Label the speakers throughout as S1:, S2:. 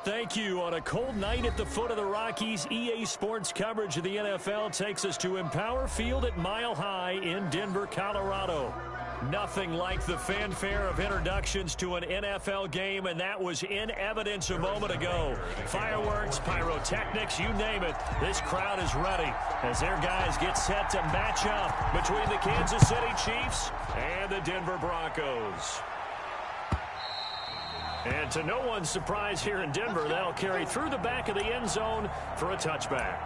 S1: Thank you. On a cold night at the foot of the Rockies, EA Sports coverage of the NFL takes us to Empower Field at Mile High in Denver, Colorado. Nothing like the fanfare of introductions to an NFL game, and that was in evidence a moment ago. Fireworks, pyrotechnics, you name it. This crowd is ready as their guys get set to match up between the Kansas City Chiefs and the Denver Broncos. And to no one's surprise here in Denver, that'll carry through the back of the end zone for a touchback.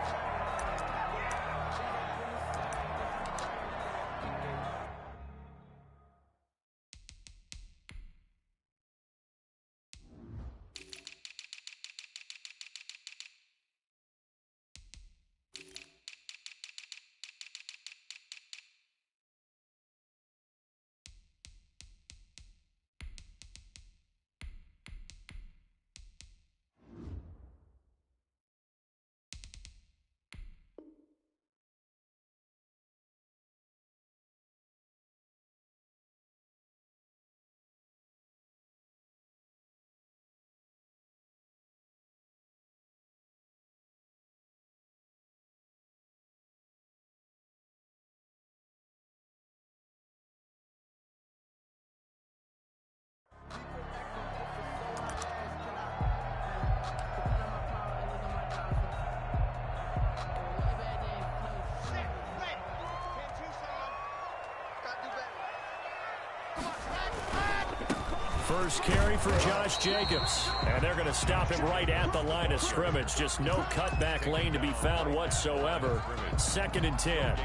S1: First carry for Josh Jacobs. And they're going to stop him right at the line of scrimmage. Just no cutback lane to be found whatsoever. 2nd and 10.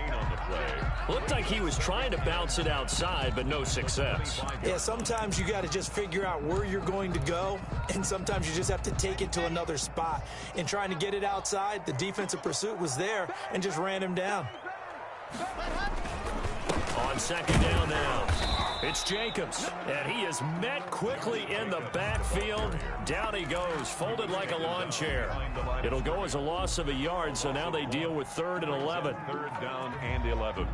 S1: Looked like he was trying to bounce it outside, but no success.
S2: Yeah, sometimes you got to just figure out where you're going to go, and sometimes you just have to take it to another spot. In trying to get it outside, the defensive pursuit was there and just ran him down.
S1: On 2nd down now. It's Jacobs, and he is met quickly in the backfield. Down he goes, folded like a lawn chair. It'll go as a loss of a yard, so now they deal with 3rd and 11.
S3: 3rd down and 11.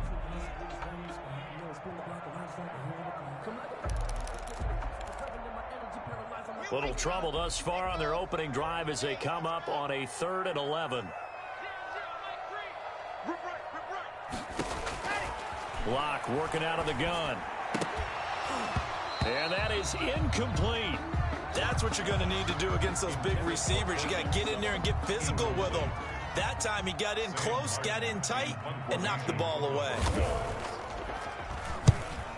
S1: Little trouble thus far on their opening drive as they come up on a 3rd and 11. Locke working out of the gun. And that is incomplete.
S2: That's what you're going to need to do against those big receivers. You got to get in there and get physical with them. That time he got in close, got in tight, and knocked the ball away.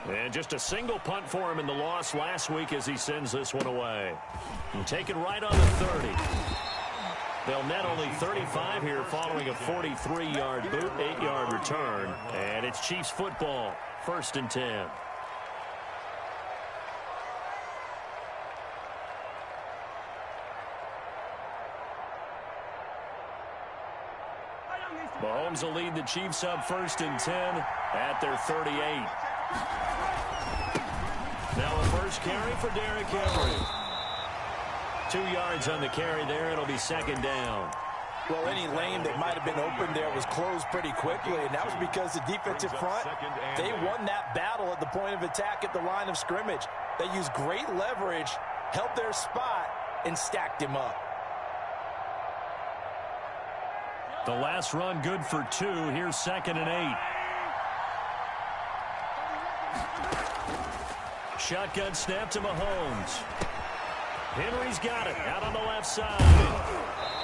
S1: And just a single punt for him in the loss last week as he sends this one away. And taken right on the 30. They'll net only 35 here following a 43-yard boot, 8-yard return. And it's Chiefs football, 1st and 10. Mahomes will lead the Chiefs up 1st and 10 at their 38. Now a first carry for Derrick Henry. 2 yards on the carry there. It'll be 2nd down.
S2: Well, any lane that might have been open there was closed pretty quickly, and that was because the defensive front, they won that battle at the point of attack at the line of scrimmage. They used great leverage, held their spot, and stacked him up.
S1: The last run good for 2. Here's 2nd and 8. Shotgun snap to Mahomes. Henry's got it out on the left side.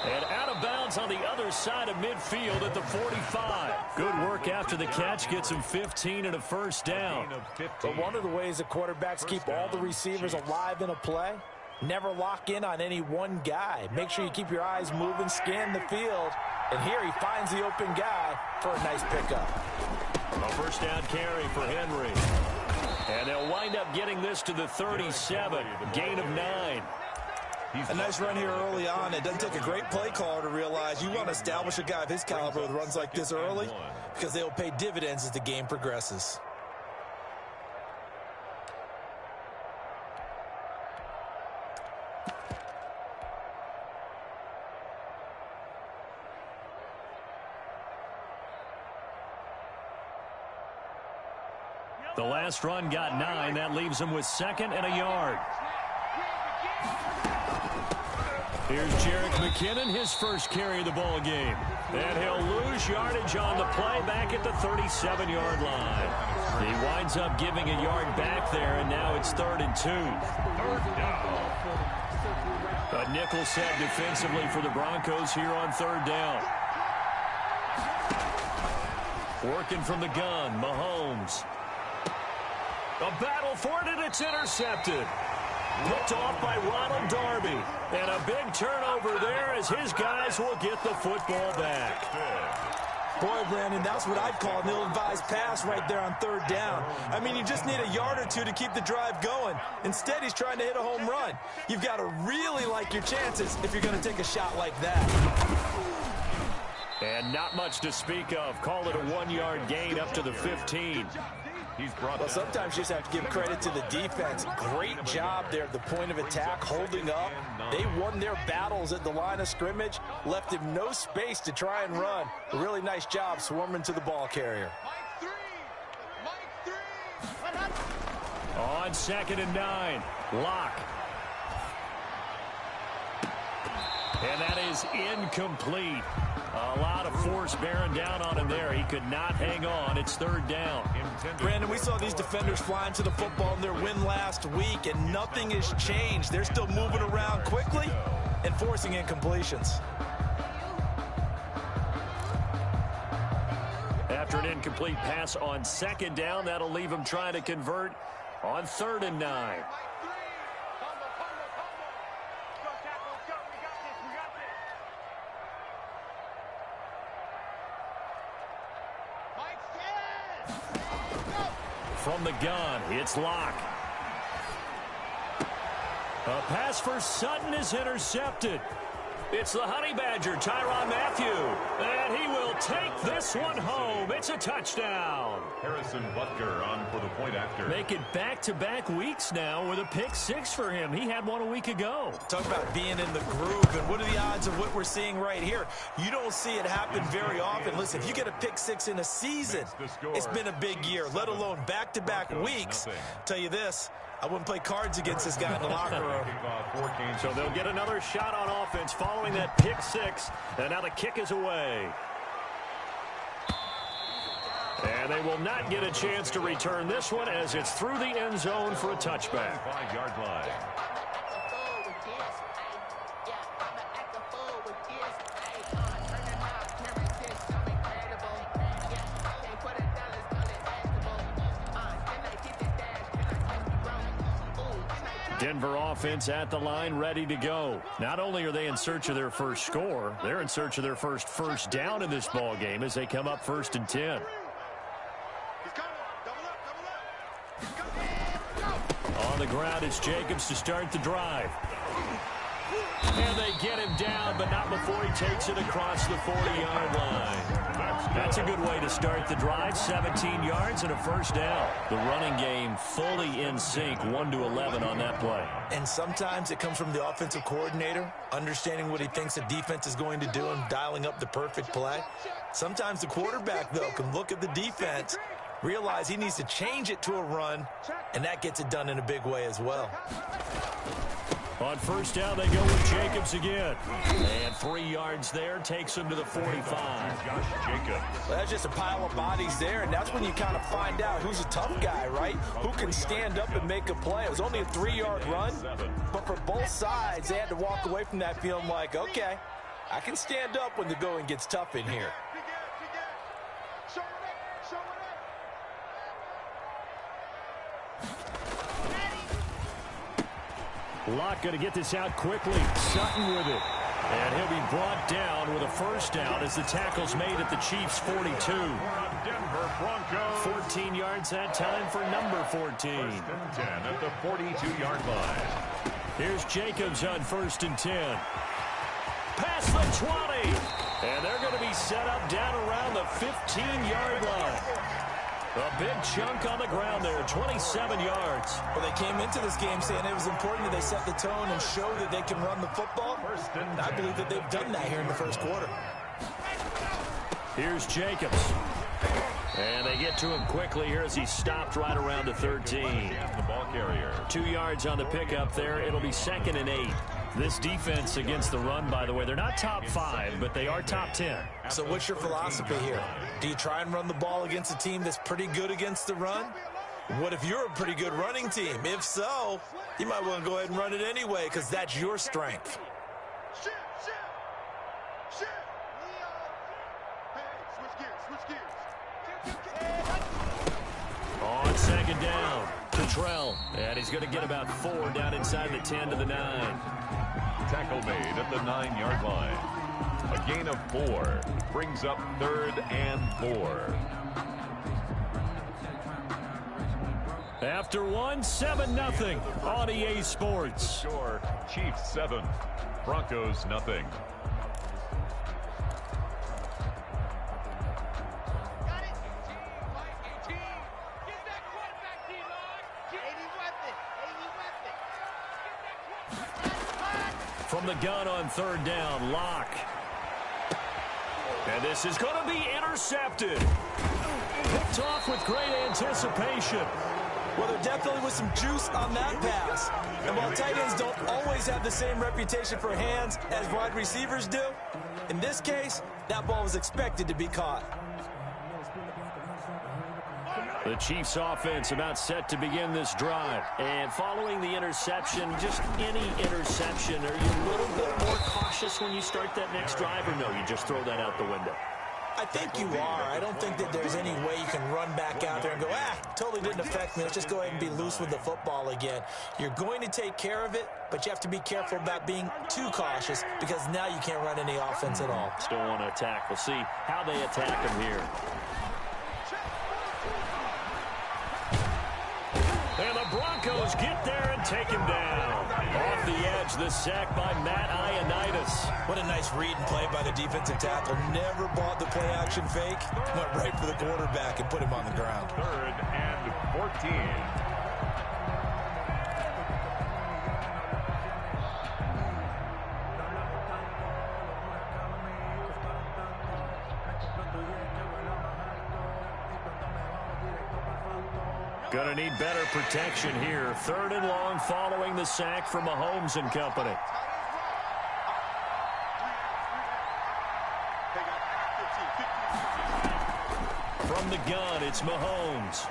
S1: And out of bounds on the other side of midfield at the 45. Good work after the catch. Gets him 15 and a first down.
S2: But one of the ways that quarterbacks keep all the receivers alive in a play, never lock in on any one guy. Make sure you keep your eyes moving, scan the field. And here he finds the open guy for a nice pickup.
S1: A first down carry for Henry. And they'll wind up getting this to the 37. Gain of 9.
S2: A nice run here early on. It doesn't take a great play caller to realize you want to establish a guy of his caliber with runs like this early because they will pay dividends as the game progresses.
S1: The last run got 9. That leaves him with 2nd and a yard. Here's Jerick McKinnon, his first carry of the ball game. And he'll lose yardage on the play back at the 37-yard line. He winds up giving a yard back there, and now it's 3rd and 2.
S3: Third down.
S1: A nickel set defensively for the Broncos here on 3rd down. Working from the gun, Mahomes. A battle for it, and it's intercepted. Picked off by Ronald Darby. And a big turnover there as his guys will get the football back.
S2: Boy, Brandon, that's what I'd call an ill-advised pass right there on 3rd down. I mean, you just need a yard or two to keep the drive going. Instead, he's trying to hit a home run. You've got to really like your chances if you're going to take a shot like that.
S1: And not much to speak of. Call it a 1-yard gain up to the 15.
S2: Well, sometimes you just have to give credit to the defense. Great job there at the point of attack, holding up. They won their battles at the line of scrimmage, left him no space to try and run. A really nice job swarming to the ball carrier.
S1: On 2nd and 9, Locke. And that is incomplete. A lot of force bearing down on him there. He could not hang on. It's 3rd down.
S2: Brandon, we saw these defenders flying to the football in their win last week, and nothing has changed. They're still moving around quickly and forcing incompletions.
S1: After an incomplete pass on 2nd down, that'll leave him trying to convert on 3rd and 9. From the gun, it's Locke. A pass for Sutton is intercepted. It's the Honey Badger, Tyrann Mathieu. And he will take this one home. It's a touchdown.
S3: Harrison Butker on for the point after.
S1: Make it back-to-back weeks now with a pick 6 for him. He had one a week ago.
S2: Talk about being in the groove, and what are the odds of what we're seeing right here? You don't see it happen very often. Listen, if you get a pick 6 in a season, it's been a big year, let alone back-to-back weeks. Tell you this, I wouldn't play cards against this guy in the locker room.
S1: So they'll get another shot on offense following that pick 6, and now the kick is away. And they will not get a chance to return this one as it's through the end zone for a touchback.
S3: 5-yard line.
S1: Denver offense at the line, ready to go. Not only are they in search of their first score, they're in search of their first down in this ball game as they come up 1st and 10. On the ground, it's Jacobs to start the drive. And they get him down, but not before he takes it across the 40-yard line. That's a good way to start the drive. 17 yards and a 1st down. The running game fully in sync, 1-11 on that play.
S2: And sometimes it comes from the offensive coordinator, understanding what he thinks the defense is going to do and dialing up the perfect play. Sometimes the quarterback, though, can look at the defense, realize he needs to change it to a run, and that gets it done in a big way as well.
S1: On 1st down, they go with Jacobs again. And 3 yards there takes him to the 45.
S3: Josh Jacobs.
S2: Well, that's just a pile of bodies there, and that's when you kind of find out who's a tough guy, right? Who can stand up and make a play. It was only a 3-yard run, but for both sides, they had to walk away from that feeling like, okay, I can stand up when the going gets tough in here.
S1: Locke going to get this out quickly. Sutton with it. And he'll be brought down with a 1st down as the tackle's made at the Chiefs' 42.
S3: Denver Broncos.
S1: 14 yards that time for number 14.
S3: 1st and 10 at the 42-yard line.
S1: Here's Jacobs on 1st and 10. Past the 20. And they're going to be set up down around the 15-yard line. A big chunk on the ground there, 27 yards.
S2: Well, they came into this game saying it was important that they set the tone and show that they can run the football. And I believe that they've done that here in the 1st quarter.
S1: Here's Jacobs. And they get to him quickly here as he stopped right around the 13.
S3: The ball carrier.
S1: 2 yards on the pickup there. It'll be 2nd and 8. This defense against the run, by the way, they're not top 5, but they are top 10.
S2: So what's your philosophy here? Do you try and run the ball against a team that's pretty good against the run? What if you're a pretty good running team? If so, you might want to go ahead and run it anyway because that's your strength.
S1: On second down, Cottrell. And he's going to get about 4 down inside the 10 to the 9.
S3: Tackle made at the 9-yard line. A gain of 4 brings up 3rd and 4.
S1: After 7-0 on EA Sports.
S3: Score, Chiefs 7, Broncos nothing.
S1: From the gun on 3rd down, Locke. And this is going to be intercepted. Picked off with great anticipation.
S2: Well, there definitely was some juice on that pass. And while tight ends don't always have the same reputation for hands as wide receivers do, in this case, that ball was expected to be caught.
S1: The Chiefs offense about set to begin this drive. And following the interception, just any interception, are you a little bit more cautious when you start that next drive, or no, you just throw that out the window?
S2: I think you are. I don't think that there's any way you can run back out there and go, totally didn't affect me. Let's just go ahead and be loose with the football again. You're going to take care of it, but you have to be careful about being too cautious because now you can't run any offense at all.
S1: Still want to attack. We'll see how they attack him here. And the Broncos get there and take him down. Off the edge, the sack by Ny2DaBay.
S2: What a nice read and play by the defensive tackle. Never bought the play-action fake. Went right for the quarterback and put him on the ground.
S3: 3rd and 14.
S1: Going to need better protection here. 3rd and long following the sack from Mahomes and company. From the gun, it's Mahomes.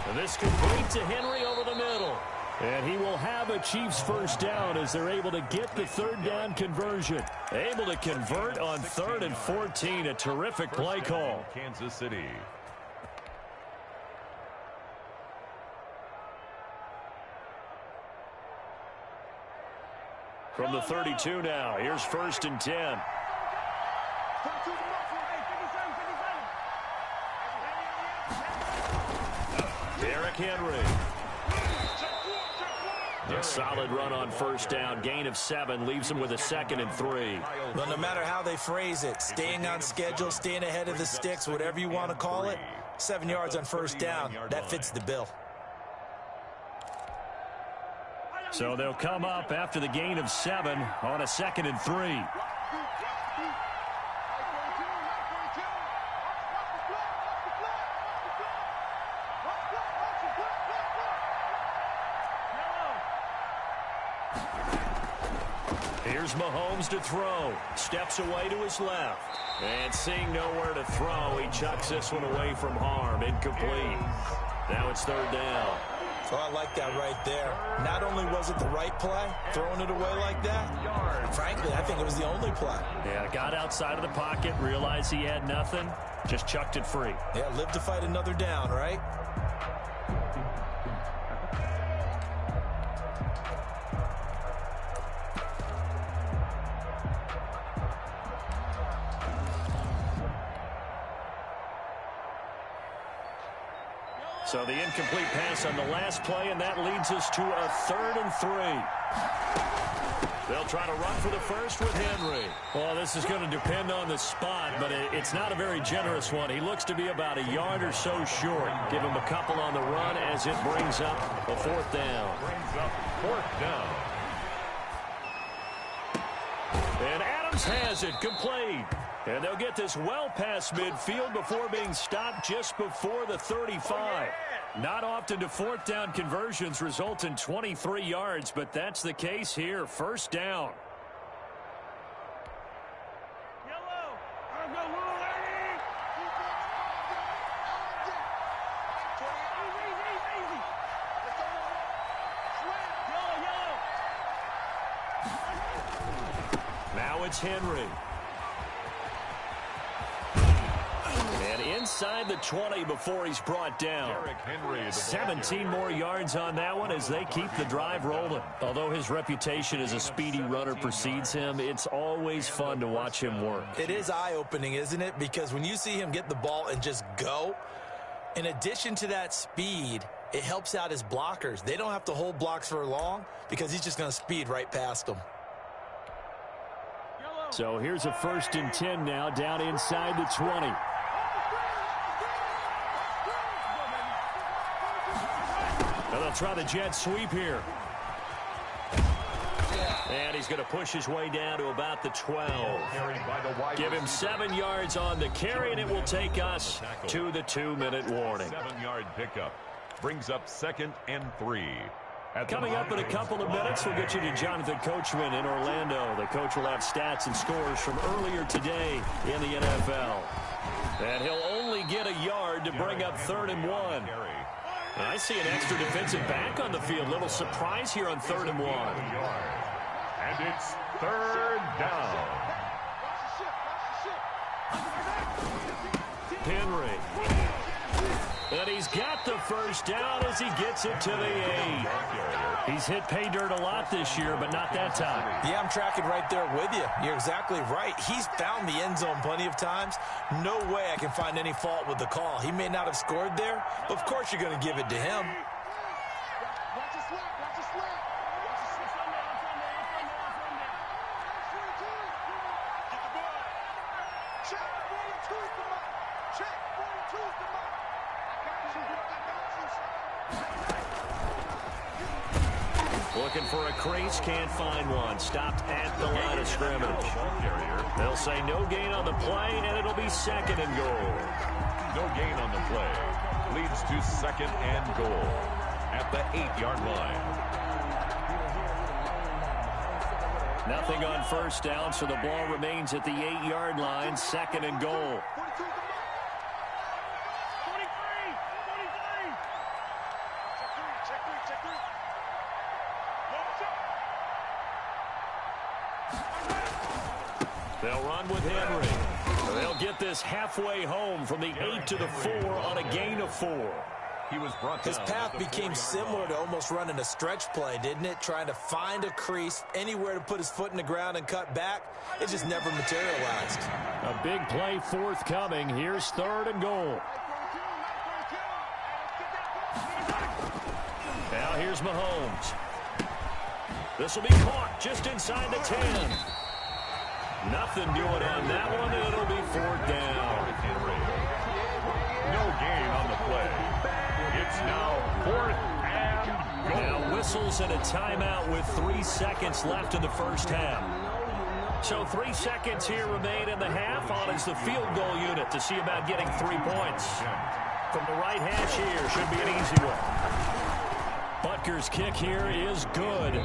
S1: And this complete to Henry over the middle. And he will have a Chiefs first down as they're able to get the 3rd down conversion. Able to convert on 3rd and 14. A terrific play call.
S3: Kansas City.
S1: From the 32 now, here's 1st and 10. Derrick Henry. A solid run on 1st down. Gain of 7 leaves him with a 2nd and 3.
S2: Well, no matter how they phrase it, staying on schedule, staying ahead of the sticks, whatever you want to call it, 7 yards on 1st down, that fits the bill.
S1: So they'll come up after the gain of 7 on a 2nd and 3. Here's Mahomes to throw. Steps away to his left. And seeing nowhere to throw, he chucks this one away from harm. Incomplete. Now it's 3rd down.
S2: Oh, I like that right there. Not only was it the right play, throwing it away like that, frankly, I think it was the only play.
S1: Yeah, got outside of the pocket, realized he had nothing, just chucked it free.
S2: Yeah, live to fight another down, right?
S1: So the incomplete pass on the last play, and that leads us to a 3rd and 3. They'll try to run for the first with Henry. Well, this is going to depend on the spot, but it's not a very generous one. He looks to be about a yard or so short. Give him a couple on the run as it brings up a 4th down.
S3: Brings up 4th down.
S1: And Adams has it complete. And they'll get this well past midfield before being stopped just before the 35. Not often do fourth down conversions result in 23 yards, but that's the case here. First down. Now it's Henry. And inside the 20 before he's brought down. 17 more yards on that one as they keep the drive rolling. Although his reputation as a speedy runner precedes him, it's always fun to watch him work.
S2: It is eye-opening, isn't it? Because when you see him get the ball and just go, in addition to that speed, it helps out his blockers. They don't have to hold blocks for long because he's just going to speed right past them.
S1: So here's a 1st and 10 now, down inside the 20. And they'll try the jet sweep here. And he's going to push his way down to about the 12. Give him 7 yards on the carry, and it will take us to the 2-minute warning.
S3: 7-yard pickup brings up 2nd and 3.
S1: Coming up in a couple of minutes, we'll get you to Jonathan Coachman in Orlando. The coach will have stats and scores from earlier today in the NFL. And he'll only get a yard to bring up 3rd and 1. And I see an extra defensive back on the field. Little surprise here on 3rd and 1.
S3: And it's 3rd down.
S1: Henry. And he's got the first down as he gets it to the 8. He's hit pay dirt a lot this year, but not that time.
S2: Yeah, I'm tracking right there with you. You're exactly right. He's found the end zone plenty of times. No way I can find any fault with the call. He may not have scored there, but of course you're going to give it to him.
S1: Looking for a crease, can't find one. Stopped at the line of scrimmage. They'll say no gain on the play, and it'll be 2nd and goal.
S3: No gain on the play. Leads to 2nd and goal at the 8-yard line.
S1: Nothing on first down, so the ball remains at the 8-yard line. 2nd and goal. They'll run with Henry. They'll get this halfway home from the 8 to the 4 on a gain of 4.
S3: He was brought
S2: His
S3: down
S2: path became similar to almost running a stretch play, didn't it? Trying to find a crease, anywhere to put his foot in the ground and cut back. It just never materialized.
S1: A big play forthcoming. Here's 3rd and goal. Now here's Mahomes. This will be caught just inside the 10. Nothing doing on that one, and it'll be 4th down.
S3: No gain on the play. It's now 4th and goal.
S1: Now whistles and a timeout with 3 seconds left in the first half. So 3 seconds here remain in the half on as the field goal unit to see about getting 3 points. From the right hash here, should be an easy one. Butker's kick here is good.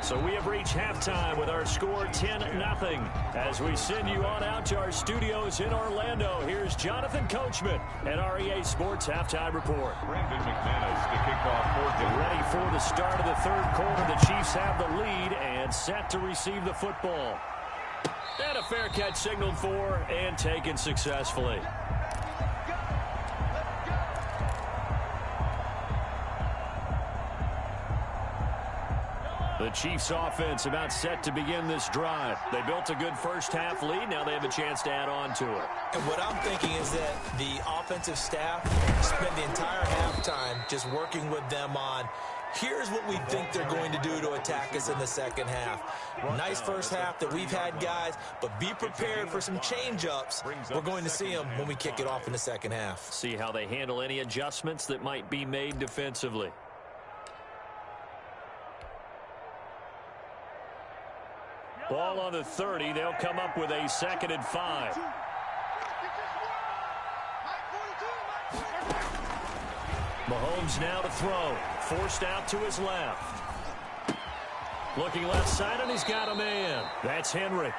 S1: So we have reached halftime with our score 10-0. As we send you on out to our studios in Orlando, here's Jonathan Coachman at our EA Sports Halftime Report.
S3: Brandon McManus to kick off 4th and
S1: ready for the start of the 3rd quarter. The Chiefs have the lead and set to receive the football. And a fair catch signaled for and taken successfully. The Chiefs offense about set to begin this drive. They built a good first half lead. Now they have a chance to add on to it.
S2: And what I'm thinking is that the offensive staff spent the entire halftime just working with them on, here's what we think they're going to do to attack us in the second half. Nice first half that we've had, guys, but be prepared for some change-ups. We're going to see them when we kick it off in the second half.
S1: See how they handle any adjustments that might be made defensively. Ball on the 30. They'll come up with a 2nd and 5. Mahomes now to throw. Forced out to his left. Looking left side, and he's got a man. That's Henry.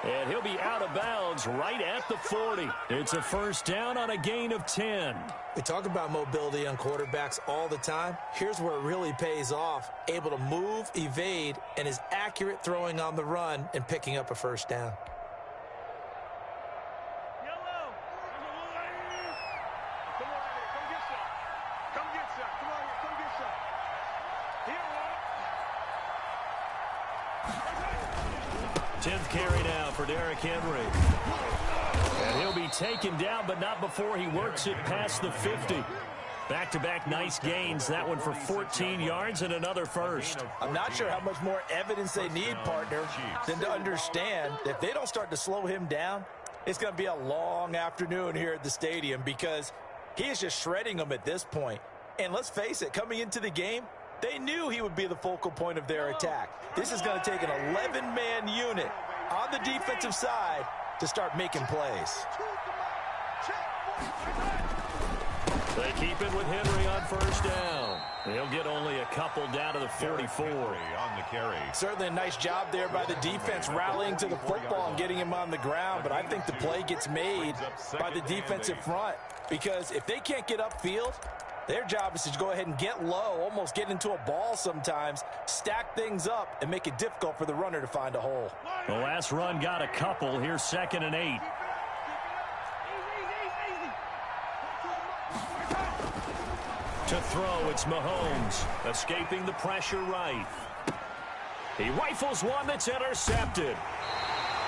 S1: And he'll be out of bounds right at the 40. It's a first down on a gain of 10.
S2: We talk about mobility on quarterbacks all the time. Here's where it really pays off. Able to move, evade, and is accurate throwing on the run and picking up a first down.
S1: Carry now for Derrick Henry. And he'll be taken down, but not before he works it past the 50. Back-to-back nice gains. That one for 14 yards and another first.
S2: I'm not sure how much more evidence they need, partner, than to understand that if they don't start to slow him down, it's going to be a long afternoon here at the stadium because he is just shredding them at this point. And let's face it, coming into the game, they knew he would be the focal point of their attack. This is going to take an 11-man unit on the defensive side to start making plays.
S1: They keep it with Henry on first down. He'll get only a couple down to the 44.
S3: On the carry.
S2: Certainly a nice job there by the defense rallying to the football and getting him on the ground, but I think the play gets made by the defensive front because if they can't get upfield, their job is to go ahead and get low, almost get into a ball sometimes, stack things up, and make it difficult for the runner to find a hole.
S1: The last run got a couple. Here's 2nd and 8. To throw, it's Mahomes, escaping the pressure right. He rifles one that's intercepted.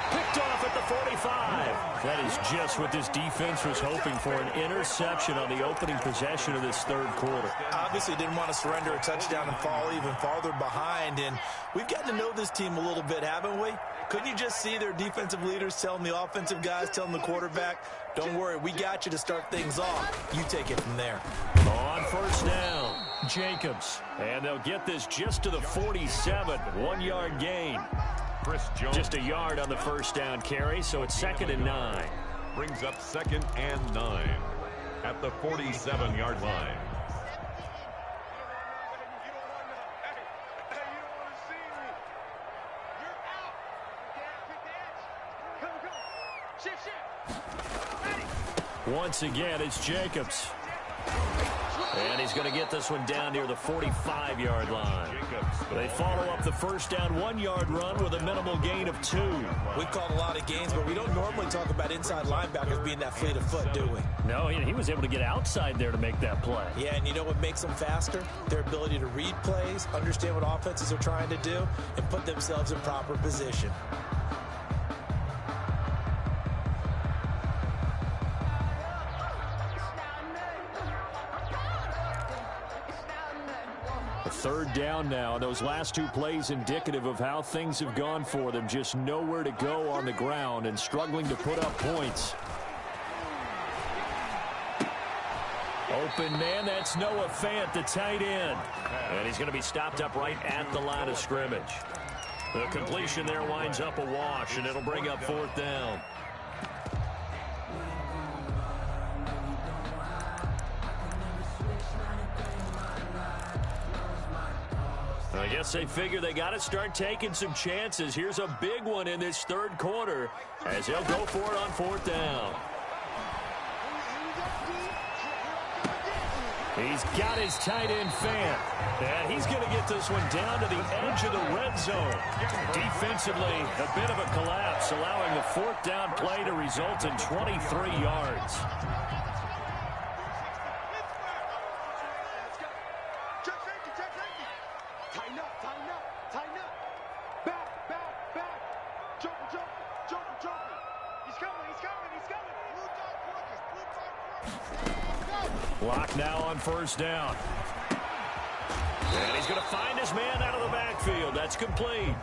S1: Picked off at the 45. That is just what this defense was hoping for, an interception on the opening possession of this third quarter.
S2: Obviously didn't want to surrender a touchdown and fall even farther behind, and we've gotten to know this team a little bit, haven't we? Couldn't you just see their defensive leaders telling the offensive guys, telling the quarterback, don't worry, we got you to start things off. You take it from there.
S1: On first down, Jacobs. And they'll get this just to the 47, 1-yard gain.
S3: Chris Jones.
S1: Just a yard on the first down carry, so it's 2nd and 9.
S3: Brings up 2nd and 9 at the 47-yard line.
S1: Once again, it's Jacobs. And he's going to get this one down near the 45-yard line. They follow up the first down 1-yard run with a minimal gain of 2.
S2: We've called a lot of gains, but we don't normally talk about inside linebackers being that fleet of foot, do we?
S1: No, he was able to get outside there to make that play.
S2: Yeah, and you know what makes them faster? Their ability to read plays, understand what offenses are trying to do, and put themselves in proper position.
S1: Third down now. Those last two plays indicative of how things have gone for them. Just nowhere to go on the ground and struggling to put up points. Open man, that's Noah Fant, the tight end. And he's going to be stopped up right at the line of scrimmage. The completion there winds up a wash, and it'll bring up 4th down. I guess they figure they got to start taking some chances. Here's a big one in this third quarter as they'll go for it on 4th down. He's got his tight end Fant. And he's going to get this one down to the edge of the red zone. Defensively, a bit of a collapse, allowing the 4th down play to result in 23 yards. Block now on first down. And he's going to find his man out of the backfield. That's complete.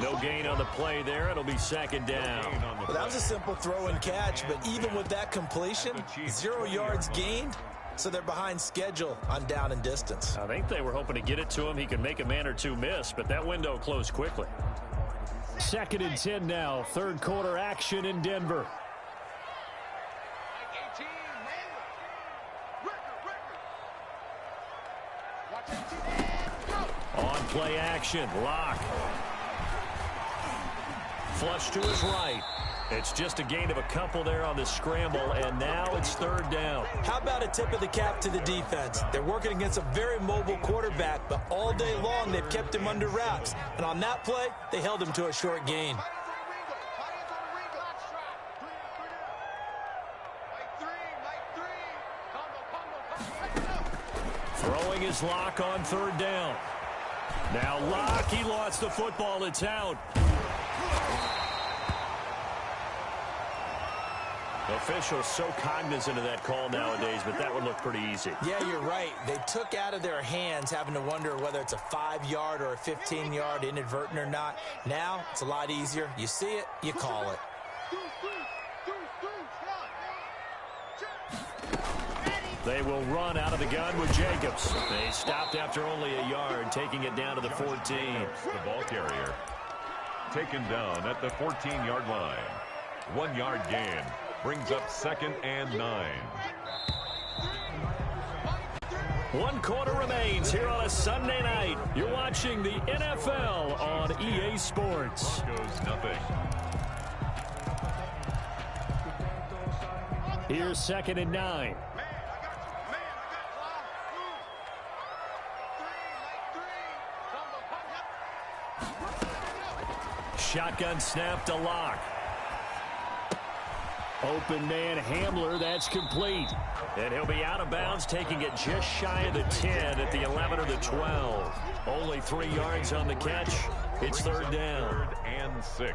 S1: No gain on the play there. It'll be 2nd down.
S2: Well, that was a simple throw and catch, but even with that completion, 0 yards gained, so they're behind schedule on down and distance.
S1: I think they were hoping to get it to him. He could make a man or two miss, but that window closed quickly. 2nd and 10 now. Third quarter action in Denver. On play action, Locke. Flush to his right. It's just a gain of a couple there on the scramble, and now it's 3rd down.
S2: How about a tip of the cap to the defense? They're working against a very mobile quarterback, but all day long they've kept him under wraps. And on that play, they held him to a short gain.
S1: Throwing his Locke on 3rd down. Now Locke, he lost the football. It's out. Officials so cognizant of that call nowadays, but that would look pretty easy.
S2: Yeah, you're right. They took out of their hands having to wonder whether it's a 5-yard or a 15-yard inadvertent or not. Now, it's a lot easier. You see it, you call it.
S1: They will run out of the gun with Jacobs. They stopped after only a yard, taking it down to the 14.
S3: The ball carrier taken down at the 14-yard line. 1-yard gain. Brings up 2nd and 9.
S1: 1 quarter remains here on a Sunday night. You're watching the NFL on EA Sports.
S3: Broncos nothing.
S1: Here's 2nd and 9. Shotgun snap to Locke. Open man Hamler, that's complete. And he'll be out of bounds, taking it just shy of the 10 at the 11 or the 12. Only 3 yards on the catch. It's 3rd down.
S3: 3rd and 6.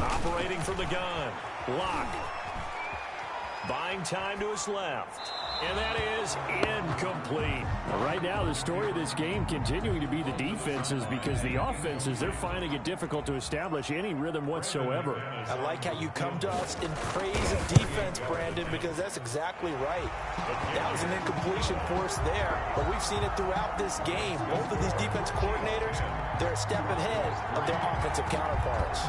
S1: Operating from the gun, Locke. Buying time to his left. And that is incomplete.
S4: Right now, the story of this game continuing to be the defenses, because the offenses, they're finding it difficult to establish any rhythm whatsoever.
S2: I like how you come to us in praise of defense, Brandon, because that's exactly right. That was an incompletion force there, but we've seen it throughout this game. Both of these defense coordinators, they're a step ahead of their offensive counterparts.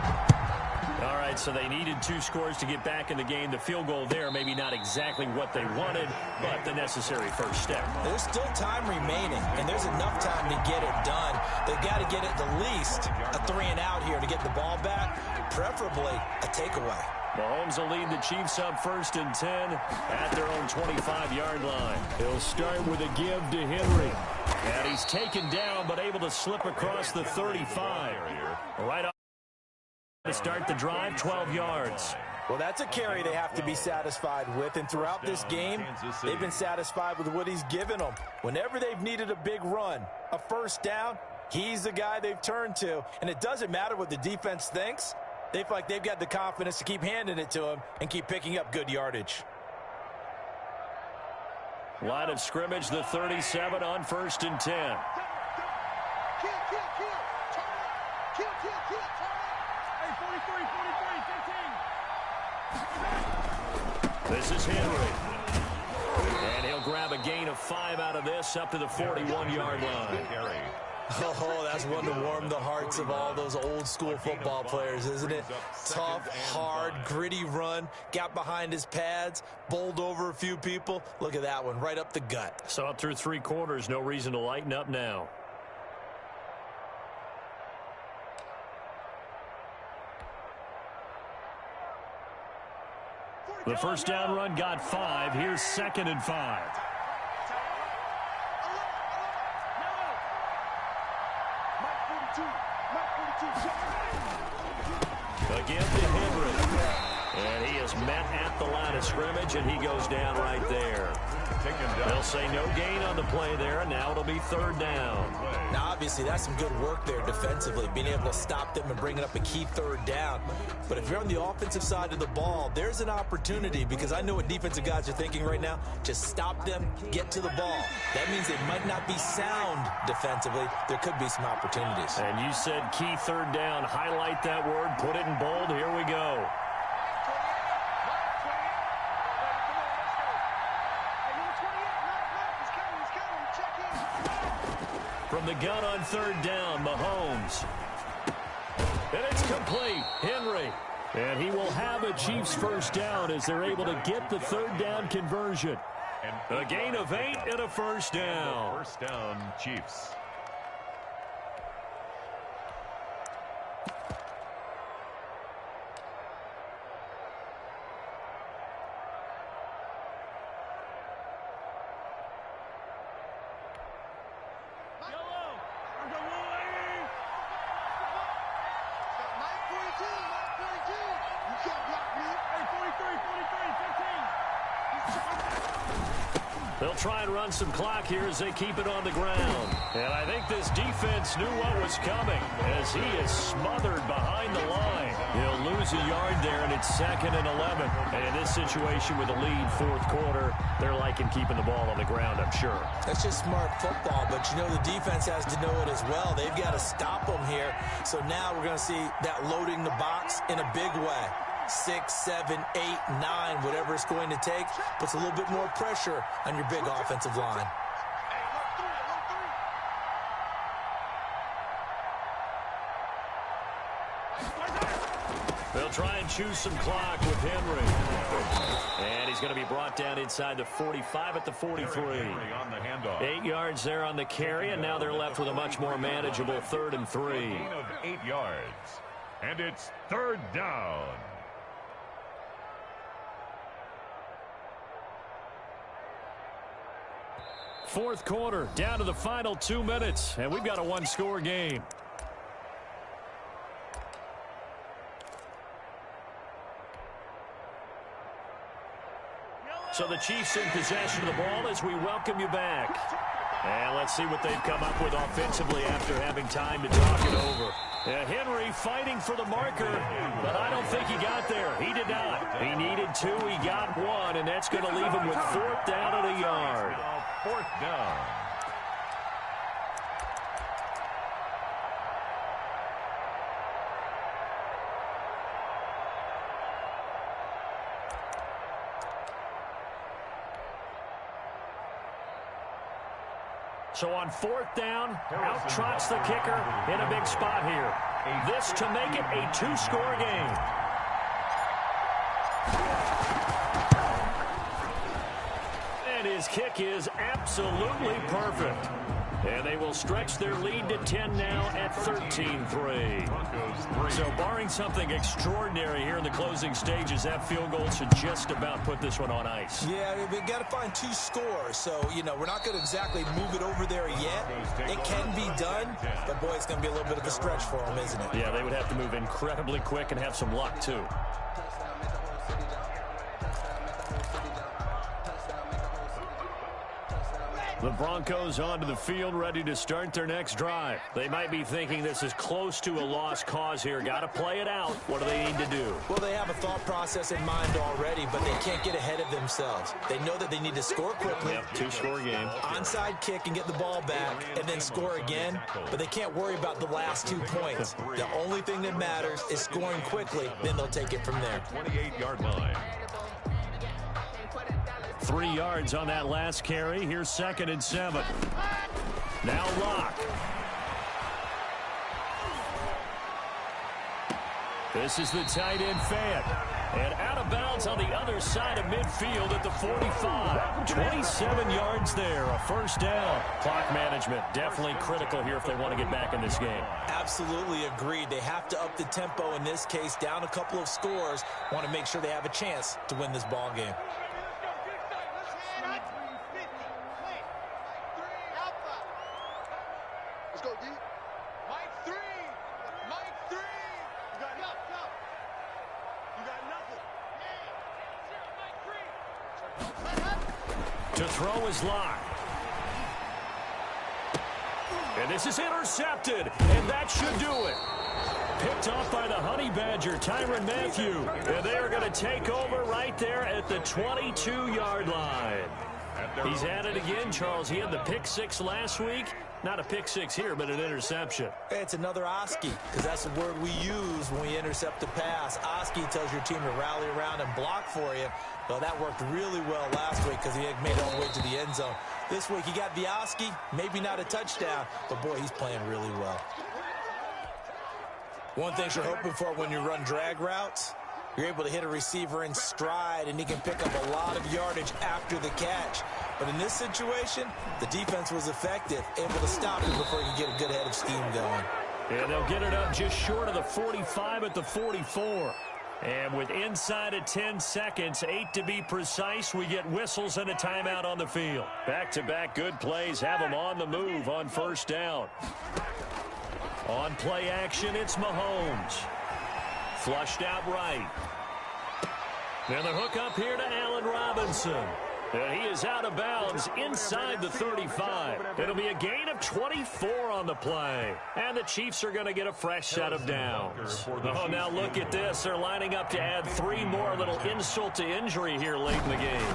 S1: All right, so they needed 2 scores to get back in the game. The field goal there, maybe not exactly what they wanted, but the necessary first step.
S2: There's still time remaining, and there's enough time to get it done. They've got to get at the least a 3-and-out here to get the ball back, preferably a takeaway.
S1: Mahomes will lead the Chiefs up 1st and 10 at their own 25-yard line. He'll start with a give to Henry. And he's taken down, but able to slip across the 35. Right off to start the drive, 12 yards.
S2: Well, that's a carry they have to be satisfied with, and throughout this game, they've been satisfied with what he's given them. Whenever they've needed a big run, a first down, he's the guy they've turned to, and it doesn't matter what the defense thinks. They feel like they've got the confidence to keep handing it to him and keep picking up good yardage.
S1: Line of scrimmage, the 37 on 1st and 10. This is Henry. And he'll grab a gain of 5 out of this up to the 41-yard line.
S2: Oh, that's one to warm the hearts of all those old school football players, isn't it? Tough, hard, gritty run, got behind his pads, bowled over a few people. Look at that one, right up the gut.
S1: So up through 3 quarters, no reason to lighten up now. The first down run got 5. Here's 2nd and 5. Again to Henry. And he is met at the line of scrimmage, and he goes down right there. They'll say no gain on the play there, and now it'll be third down.
S2: Now, obviously, that's some good work there defensively, being able to stop them and bringing up a key third down. But if you're on the offensive side of the ball, there's an opportunity, because I know what defensive guys are thinking right now. Just stop them, get to the ball. That means they might not be sound defensively. There could be some opportunities.
S1: And you said key third down. Highlight that word, put it in bold. Here we go. From the gun on third down, Mahomes. And it's complete. Henry. And he will have a Chiefs first down as they're able to get the third down conversion. A gain of 8 and a first down.
S3: First down, Chiefs.
S1: They'll try and run some clock here as they keep it on the ground. And I think this defense knew what was coming as he is smothered behind the line. He'll lose a yard there, and it's 2nd and 11. And in this situation with a lead fourth quarter, they're liking keeping the ball on the ground, I'm sure.
S2: That's just smart football, but you know the defense has to know it as well. They've got to stop them here. So now we're going to see that loading the box in a big way. 6, 7, 8, 9, whatever it's going to take, puts a little bit more pressure on your big offensive line.
S1: They'll try and choose some clock with Henry. And he's going to be brought down inside the 45 at the 43. 8 yards there on the carry, and now they're left with a much more manageable 3rd and 3.
S3: Gain of 8 yards. And it's third down.
S1: Fourth quarter, down to the final 2 minutes, and we've got a one-score game. So the Chiefs in possession of the ball as we welcome you back. And let's see what they've come up with offensively after having time to talk it over. Henry fighting for the marker, but I don't think he got there. He did not. He needed 2. He got 1, and that's going to leave him with 4th down and a yard.
S3: 4th down.
S1: So on 4th down, out trots the kicker in a big spot here. This to make it a 2-score game. And his kick is absolutely perfect. And they will stretch their lead to 10 now at 13-3. So barring something extraordinary here in the closing stages, that field goal should just about put this one on ice.
S2: Yeah, we've got to find 2 scores. So, you know, we're not going to exactly move it over there yet. It can be done, but, boy, it's going to be a little bit of a stretch for them, isn't it?
S1: Yeah, they would have to move incredibly quick and have some luck, too. The Broncos onto the field, ready to start their next drive. They might be thinking this is close to a lost cause here. Got to play it out. What do they need to do?
S2: Well, they have a thought process in mind already, but they can't get ahead of themselves. They know that they need to score quickly.
S1: Yep, 2-score game.
S2: Onside kick and get the ball back, and then score again. But they can't worry about the last 2 points. The only thing that matters is scoring quickly. Then they'll take it from there.
S3: 28-yard line.
S1: 3 yards on that last carry. Here's 2nd and 7. Now Locke. This is the tight end Fayette. And out of bounds on the other side of midfield at the 45. 27 yards there, a first down. Clock management definitely critical here if they want to get back in this game.
S2: Absolutely agreed. They have to up the tempo in this case, down a couple of scores. Want to make sure they have a chance to win this ball game.
S1: To throw is Locke. And this is intercepted, and that should do it. Picked off by the Honey Badger, Tyrann Mathieu. And they are going to take over right there at the 22-yard line. He's at it again, Charles. He had the pick six last week. Not a pick six here, but an interception.
S2: It's another Oski, because that's the word we use when we intercept a pass. Oski tells your team to rally around and block for you. Well, that worked really well last week because he had made it all the way to the end zone. This week he got the Oski, maybe not a touchdown, but boy, he's playing really well. One thing you're hoping for when you run drag routes, you're able to hit a receiver in stride, and he can pick up a lot of yardage after the catch. But in this situation, the defense was effective, able to stop him before he could get a good head of steam going.
S1: And they'll get it up just short of the 45 at the 44. And with inside of 10 seconds, 8 to be precise, we get whistles and a timeout on the field. Back-to-back good plays have them on the move on first down. On play action, it's Mahomes. Flushed out right. And the hook up here to Allen Robinson. And he is out of bounds inside the 35. It'll be a gain of 24 on the play. And the Chiefs are going to get a fresh set of downs. Oh, now look at this. They're lining up to add 3 more, a little insult to injury here late in the game.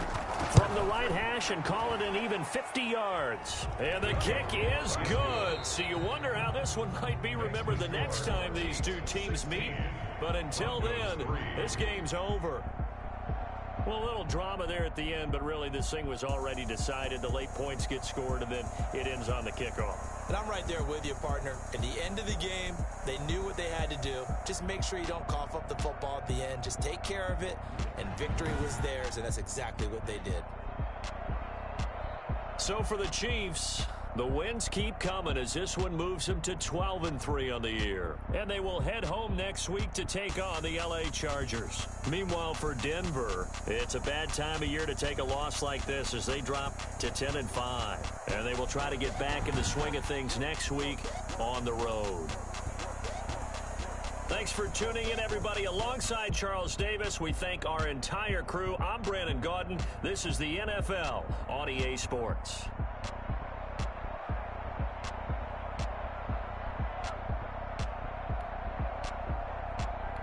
S1: From the right hash and call it an even 50 yards. And the kick is good. So you wonder how this one might be remembered the next time these two teams meet. But until then, this game's over. Well, a little drama there at the end, but really this thing was already decided. The late points get scored, and then it ends on the kickoff.
S2: And I'm right there with you, partner. At the end of the game, they knew what they had to do. Just make sure you don't cough up the football at the end. Just take care of it, and victory was theirs, and that's exactly what they did.
S1: So for the Chiefs, the wins keep coming as this one moves them to 12-3 on the year. And they will head home next week to take on the LA Chargers. Meanwhile, for Denver, it's a bad time of year to take a loss like this as they drop to 10-5. And they will try to get back in the swing of things next week on the road. Thanks for tuning in, everybody. Alongside Charles Davis, we thank our entire crew. I'm Brandon Gaudin. This is the NFL on EA Sports.